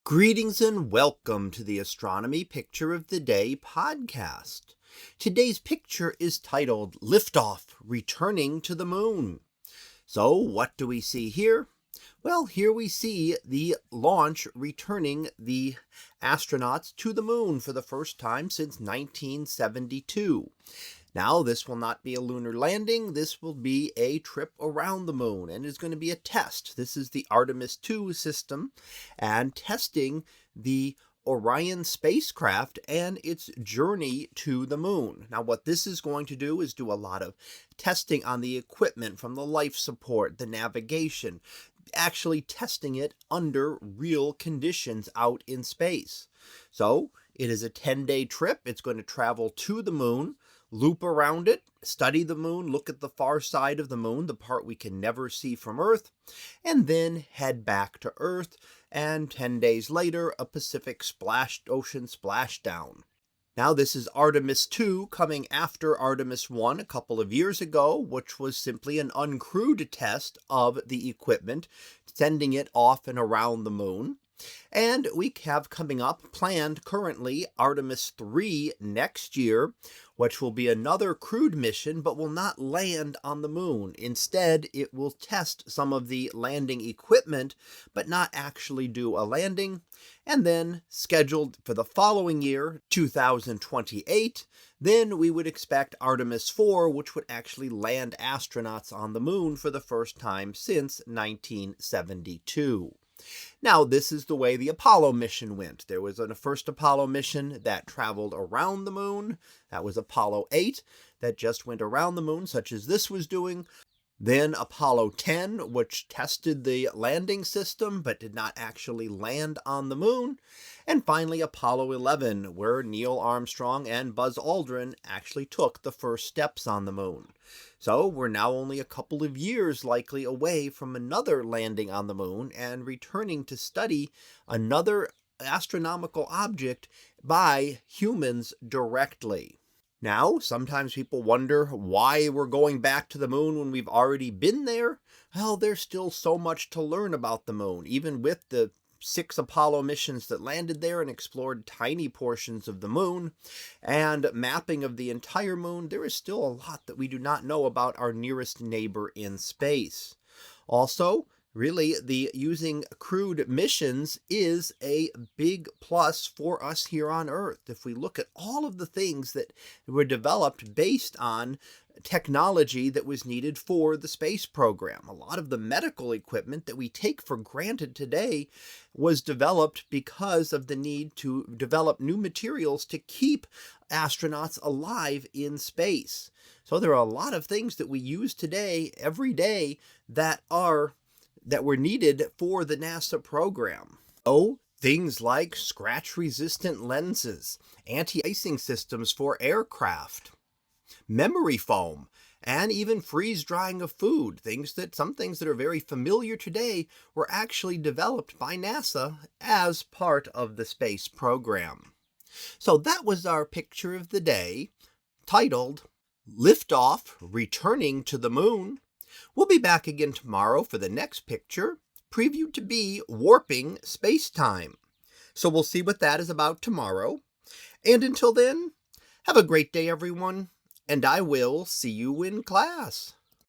Greetings and welcome to the Astronomy Picture of the Day podcast. Today's picture is titled Liftoff, Returning to the Moon. So what do we see here? Well, here we see the launch returning the astronauts to the moon for the first time since 1972. Now, this will not be a lunar landing. This will be a trip around the moon and is going to be a test. This is the Artemis II system and testing the Orion spacecraft and its journey to the moon. Now, what this is going to do is do a lot of testing on the equipment, from the life support, the navigation, actually testing it under real conditions out in space. So it is a 10-day trip. It's going to travel to the moon, loop around it, study the moon, look at the far side of the moon, the part we can never see from Earth, and then head back to Earth, and 10 days later, a Pacific Ocean splashdown. Now, this is Artemis II coming after Artemis I a couple of years ago, which was simply an uncrewed test of the equipment, sending it off and around the moon. And we have coming up, planned currently, Artemis III next year, which will be another crewed mission, but will not land on the moon. Instead, it will test some of the landing equipment, but not actually do a landing. And then, scheduled for the following year, 2028, then we would expect Artemis IV, which would actually land astronauts on the moon for the first time since 1972. Now, this is the way the Apollo mission went. There was a first Apollo mission that traveled around the moon. That was Apollo 8 that just went around the moon, such as this was doing. Then Apollo 10, which tested the landing system but did not actually land on the moon. And finally, Apollo 11, where Neil Armstrong and Buzz Aldrin actually took the first steps on the moon. So we're now only a couple of years likely away from another landing on the moon and returning to study another astronomical object by humans directly. Now, sometimes people wonder why we're going back to the moon when we've already been there. Well, there's still so much to learn about the moon, even with the 6 Apollo missions that landed there and explored tiny portions of the moon and mapping of the entire moon. There is still a lot that we do not know about our nearest neighbor in space. Also, really, the using crewed missions is a big plus for us here on Earth. If we look at all of the things that were developed based on technology that was needed for the space program. A lot of the medical equipment that we take for granted today was developed because of the need to develop new materials to keep astronauts alive in space. So there are a lot of things that we use today, every day, that were needed for the NASA program. Oh, things like scratch-resistant lenses, anti-icing systems for aircraft, memory foam, and even freeze-drying of food. Some things that are very familiar today were actually developed by NASA as part of the space program. So that was our picture of the day, titled Liftoff, Returning to the Moon. We'll be back again tomorrow for the next picture, previewed to be Warping Space-Time. So we'll see what that is about tomorrow. And until then, have a great day, everyone, and I will see you in class.